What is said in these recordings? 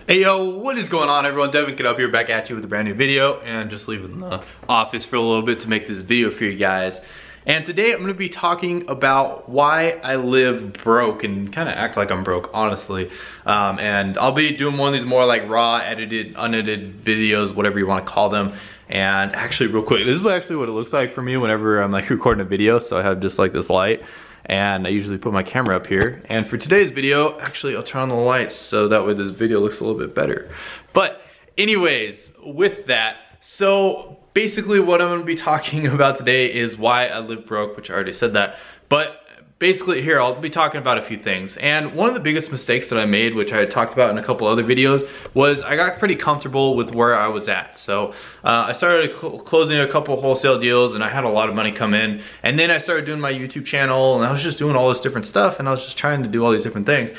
Hey yo, what is going on everyone? Devin Get Up here back at you with a brand new video and just leaving the office for a little bit to make this video for you guys. And today I'm going to be talking about why I live broke and kind of act like I'm broke, honestly. And I'll be doing one of these more like raw, edited, unedited videos, whatever you want to call them. And actually real quick, this is actually what it looks like for me whenever I'm like recording a video. So I have just like this light. And I usually put my camera up here. And for today's video, actually I'll turn on the lights so that way this video looks a little bit better. But anyways, with that, so basically what I'm gonna be talking about today is why I live broke, which I already said that. But basically here, I'll be talking about a few things. And one of the biggest mistakes that I made, which I had talked about in a couple other videos, was I got pretty comfortable with where I was at. So I started closing a couple wholesale deals and I had a lot of money come in. And then I started doing my YouTube channel and I was just doing all this different stuff and I was just trying to do all these different things.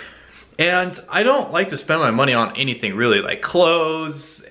And I don't like to spend my money on anything really, like clothes,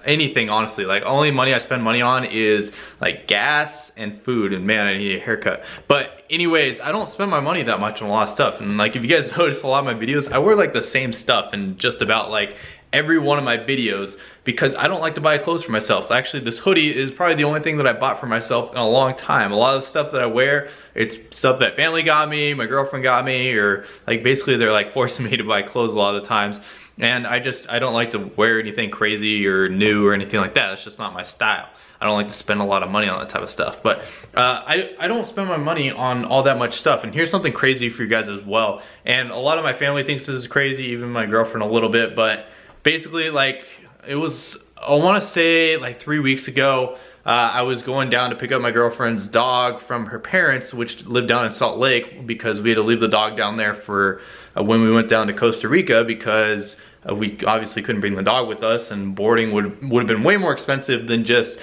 anything honestly. Like only money I spend money on is like gas and food, and man, I need a haircut. But anyways, I don't spend my money that much on a lot of stuff. And like if you guys notice a lot of my videos, I wear like the same stuff in just about like every one of my videos because I don't like to buy clothes for myself. Actually, this hoodie is probably the only thing that I bought for myself in a long time. A lot of the stuff that I wear, it's stuff that family got me, my girlfriend got me, or like basically they're like forcing me to buy clothes a lot of the times. And I don't like to wear anything crazy or new or anything like that. That's just not my style. I don't like to spend a lot of money on that type of stuff. But I don't spend my money on all that much stuff. And here's something crazy for you guys as well. And a lot of my family thinks this is crazy, even my girlfriend a little bit. But basically, like, it was, I want to say like 3 weeks ago, I was going down to pick up my girlfriend's dog from her parents, which lived down in Salt Lake, because we had to leave the dog down there for when we went down to Costa Rica, because we obviously couldn't bring the dog with us, and boarding would have been way more expensive than just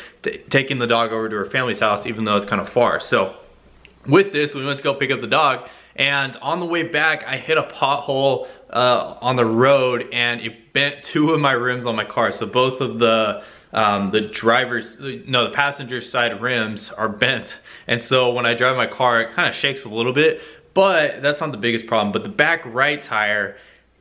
taking the dog over to her family's house, even though it's kind of far. So with this, we went to go pick up the dog, and on the way back, I hit a pothole on the road, and it bent two of my rims on my car. So both of the passenger side rims are bent. And so when I drive my car, it kind of shakes a little bit, but that's not the biggest problem. But the back right tire,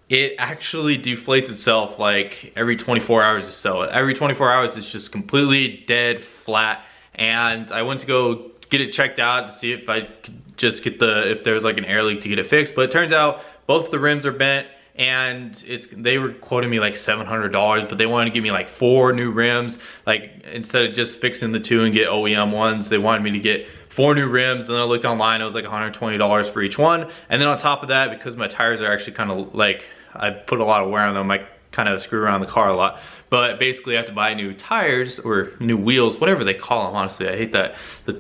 it actually deflates itself like every 24 hours or so. Every 24 hours, it's just completely dead flat. And I went to go get it checked out to see if I could just get if there's like an air leak to get it fixed. But it turns out both the rims are bent, and they were quoting me like $700, but they wanted to give me like 4 new rims. Like instead of just fixing the 2 and get OEM ones, they wanted me to get 4 new rims. And then I looked online, it was like $120 for each one. And then on top of that, because my tires are actually kind of like, I put a lot of wear on them, I kind of screw around the car a lot. But basically I have to buy new tires or new wheels, whatever they call them, honestly. I hate the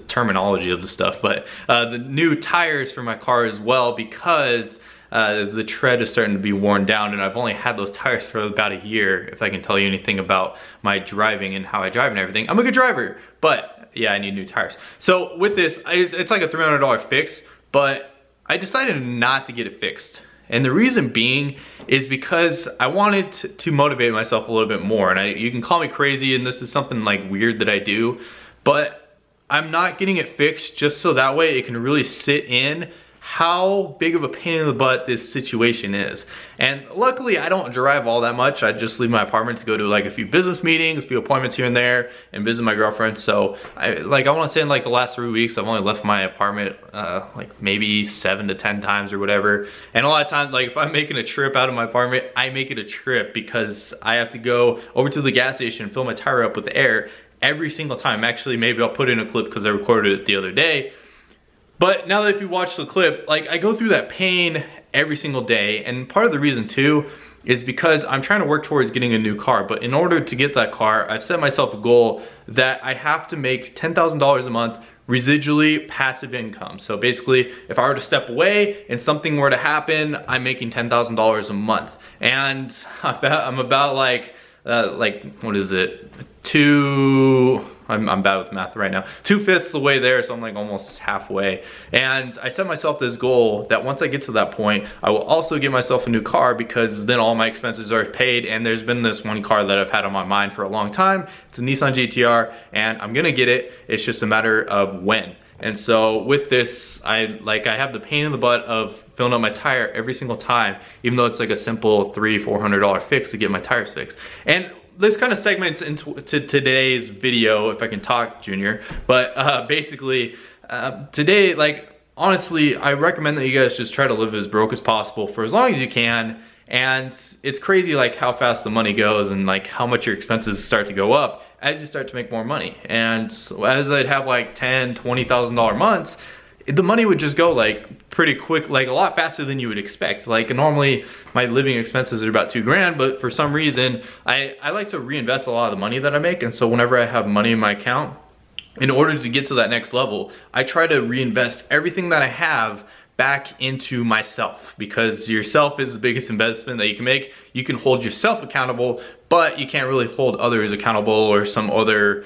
terminology of the stuff. But the new tires for my car as well, because the tread is starting to be worn down, and I've only had those tires for about a year, if I can tell you anything about my driving and how I drive and everything. I'm a good driver, but yeah, I need new tires. So with this, it's like a $300 fix, but I decided not to get it fixed. And the reason being is because I wanted to motivate myself a little bit more. And you can call me crazy, and this is something like weird that I do, but I'm not getting it fixed just so that way it can really sit in how big of a pain in the butt this situation is. And luckily I don't drive all that much. I just leave my apartment to go to like a few business meetings, a few appointments here and there, and visit my girlfriend. So I want to say in like the last 3 weeks, I've only left my apartment like maybe 7 to 10 times or whatever. And a lot of times, like if I'm making a trip out of my apartment, I make it a trip because I have to go over to the gas station and fill my tire up with air every single time. Actually, maybe I'll put in a clip because I recorded it the other day. But now that if you watch the clip, like I go through that pain every single day, and part of the reason too is because I'm trying to work towards getting a new car. But in order to get that car, I've set myself a goal that I have to make $10,000 a month residually passive income. So basically, if I were to step away and something were to happen, I'm making $10,000 a month. And I'm about like what is it? I'm bad with math right now. 2/5 the way there, so I'm like almost halfway. And I set myself this goal that once I get to that point, I will also get myself a new car, because then all my expenses are paid. And there's been this one car that I've had on my mind for a long time. It's a Nissan GTR, and I'm gonna get it. It's just a matter of when. And so with this, I have the pain in the butt of filling up my tire every single time, even though it's like a simple $300-400 fix to get my tires fixed. And this kind of segments into today's video, if I can talk, Junior. But basically, today, like, honestly, I recommend that you guys just try to live as broke as possible for as long as you can. And it's crazy like how fast the money goes and like how much your expenses start to go up as you start to make more money. And so as I'd have like $10,000-$20,000 months, the money would just go like pretty quick, like a lot faster than you would expect. Like normally my living expenses are about $2,000, but for some reason I like to reinvest a lot of the money that I make. And so whenever I have money in my account, in order to get to that next level, I try to reinvest everything that I have back into myself, because yourself is the biggest investment that you can make. You can hold yourself accountable, but you can't really hold others accountable or some other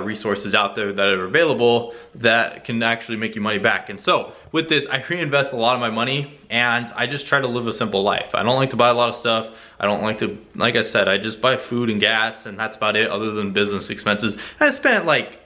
resources out there that are available that can actually make you money back. And so with this, I reinvest a lot of my money and I just try to live a simple life. I don't like to buy a lot of stuff. I don't like to, like I said, I just buy food and gas and that's about it other than business expenses. I spent like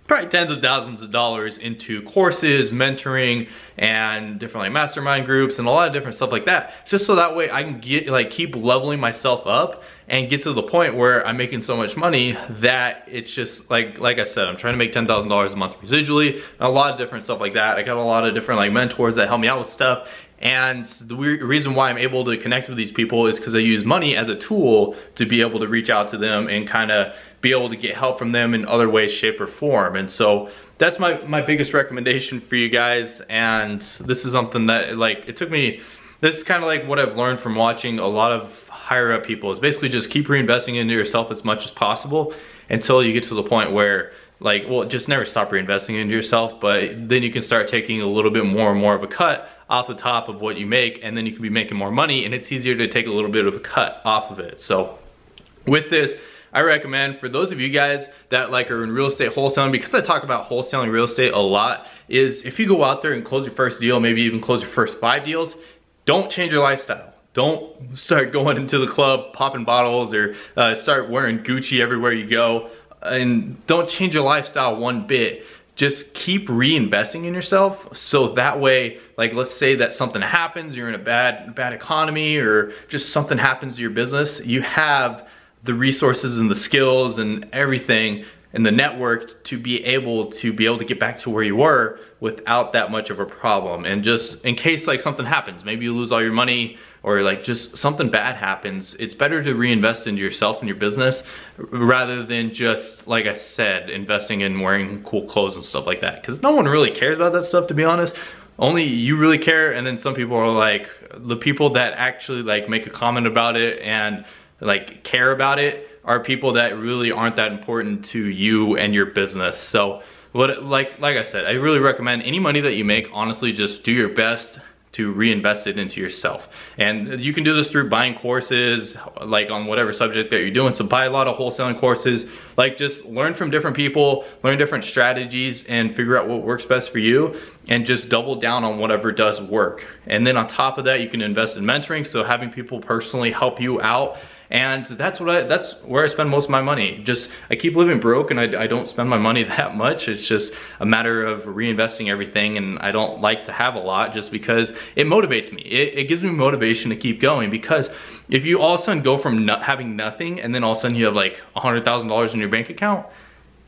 probably tens of thousands of dollars into courses, mentoring, and different like mastermind groups and a lot of different stuff like that, just so that way I can get keep leveling myself up and get to the point where I'm making so much money that it's just like I said, I'm trying to make $10,000 a month residually, and a lot of different stuff like that. I got a lot of different like mentors that help me out with stuff. And the reason why I'm able to connect with these people is because I use money as a tool to be able to reach out to them and kind of be able to get help from them in other ways, shape, or form. And so that's my biggest recommendation for you guys. And this is something that like, it took me, this is kind of like what I've learned from watching a lot of higher up people, is basically just keep reinvesting into yourself as much as possible until you get to the point where like, well, just never stop reinvesting into yourself, but then you can start taking a little bit more and more of a cut off the top of what you make, and then you can be making more money, and it's easier to take a little bit of a cut off of it. So with this, I recommend for those of you guys that like are in real estate wholesaling, because I talk about wholesaling real estate a lot, is if you go out there and close your first deal, maybe even close your first 5 deals, don't change your lifestyle. Don't start going into the club, popping bottles, or start wearing Gucci everywhere you go, and don't change your lifestyle one bit. Just keep reinvesting in yourself, so that way, like let's say that something happens, you're in a bad economy, or just something happens to your business, you have the resources and the skills and everything and the network to be able to get back to where you were without that much of a problem. And just in case like something happens, maybe you lose all your money or like just something bad happens, it's better to reinvest into yourself and your business rather than just, like I said, investing in wearing cool clothes and stuff like that. Because no one really cares about that stuff, to be honest. Only you really care, and then some people are like, the people that actually like make a comment about it and like care about it are people that really aren't that important to you and your business. So what, like I said, I really recommend any money that you make, honestly, just do your best to reinvest it into yourself. And you can do this through buying courses, like on whatever subject that you're doing. So buy a lot of wholesaling courses, like just learn from different people, learn different strategies, and figure out what works best for you, and just double down on whatever does work. And then on top of that, you can invest in mentoring, so having people personally help you out. And that's where I spend most of my money. Just, I keep living broke and I don't spend my money that much. It's just a matter of reinvesting everything, and I don't like to have a lot just because it motivates me. It gives me motivation to keep going, because if you all of a sudden go from having nothing and then all of a sudden you have like $100,000 in your bank account,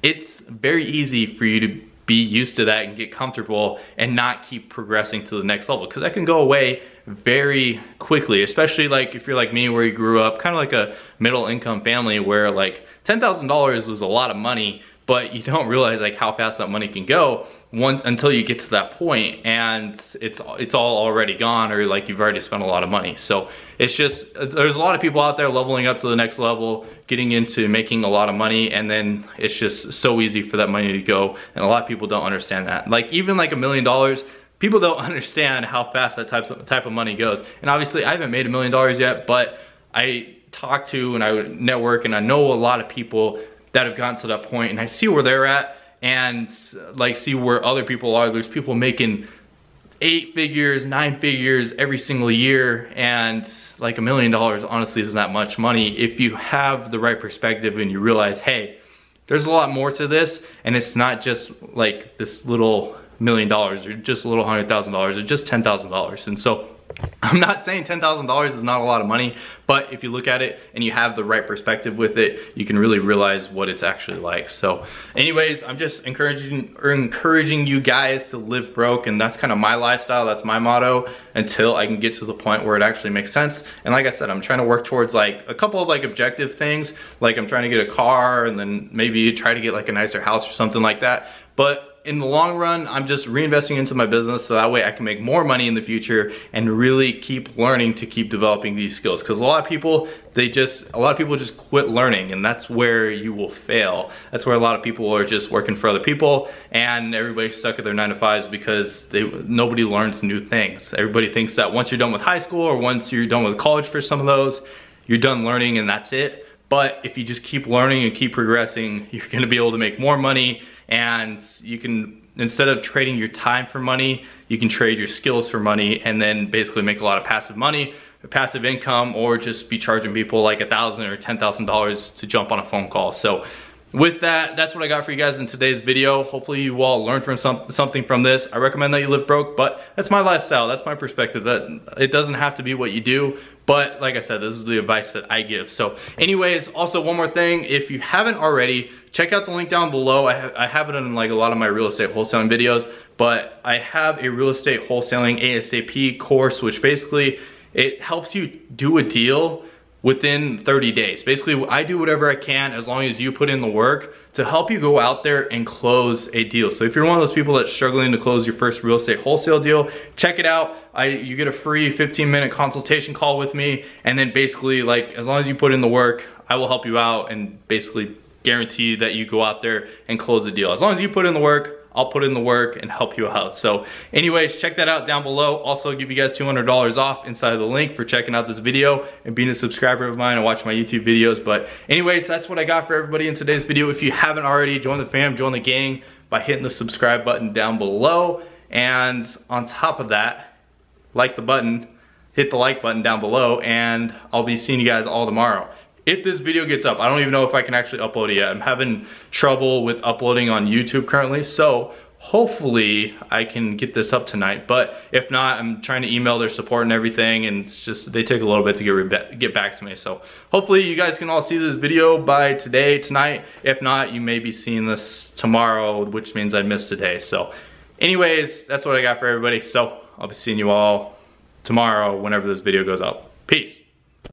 it's very easy for you to be used to that and get comfortable and not keep progressing to the next level, because that can go away very quickly, especially like if you're like me, where you grew up kind of like a middle income family where like $10,000 was a lot of money, but you don't realize like how fast that money can go until you get to that point, and it's all already gone, or like you've already spent a lot of money. So it's just, there's a lot of people out there leveling up to the next level, getting into making a lot of money, and then it's just so easy for that money to go, and a lot of people don't understand that. Like even like $1 million, people don't understand how fast that type of money goes. And obviously I haven't made $1 million yet, but I talk to and I network, and I know a lot of people that have gotten to that point, and I see where they're at, and like see where other people are. There's people making 8 figures, 9 figures every single year, and like $1 million honestly isn't that much money if you have the right perspective and you realize, hey, there's a lot more to this, and it's not just like this little $1 million or just a little $100,000 or just $10,000. And so I'm not saying $10,000 is not a lot of money, but if you look at it and you have the right perspective with it, you can really realize what it's actually like. So anyways, I'm just encouraging you guys to live broke, and that's kind of my lifestyle, that's my motto, until I can get to the point where it actually makes sense. And like I said, I'm trying to work towards like a couple of like objective things, like I'm trying to get a car and then maybe try to get like a nicer house or something like that. But in the long run, I'm just reinvesting into my business so that way I can make more money in the future and really keep learning to keep developing these skills. Because a lot of people just quit learning, and that's where you will fail. That's where a lot of people are just working for other people, and everybody's stuck at their 9-to-5s because nobody learns new things. Everybody thinks that once you're done with high school or once you're done with college for some of those, you're done learning and that's it. But if you just keep learning and keep progressing, you're gonna be able to make more money. And you can, instead of trading your time for money, you can trade your skills for money and then basically make a lot of passive money, passive income, or just be charging people like $1,000 or $10,000 to jump on a phone call. So with that, that's what I got for you guys in today's video. Hopefully you all learned from something from this. I recommend that you live broke, but that's my lifestyle, that's my perspective. That it doesn't have to be what you do, but like I said, this is the advice that I give. So anyways, also one more thing, if you haven't already, check out the link down below. I have it in like a lot of my real estate wholesaling videos, but I have a real estate wholesaling ASAP course, which basically it helps you do a deal within 30 days. Basically, I do whatever I can as long as you put in the work to help you go out there and close a deal. So if you're one of those people that's struggling to close your first real estate wholesale deal, check it out. You get a free 15-minute consultation call with me, and then basically, like, as long as you put in the work, I will help you out and basically guarantee that you go out there and close the deal. As long as you put in the work, I'll put in the work and help you out. So anyways, check that out down below. Also, I'll give you guys $200 off inside of the link for checking out this video and being a subscriber of mine and watching my YouTube videos. But anyways, that's what I got for everybody in today's video. If you haven't already, join the fam, join the gang by hitting the subscribe button down below. And on top of that, like the button, hit the like button down below, and I'll be seeing you guys all tomorrow. If this video gets up, I don't even know if I can actually upload it yet. I'm having trouble with uploading on YouTube currently, so hopefully I can get this up tonight. But if not, I'm trying to email their support and everything, and it's just, they take a little bit to get back to me. So hopefully you guys can all see this video by tonight. If not, you may be seeing this tomorrow, which means I missed today. So anyways, that's what I got for everybody. So I'll be seeing you all tomorrow whenever this video goes up. Peace.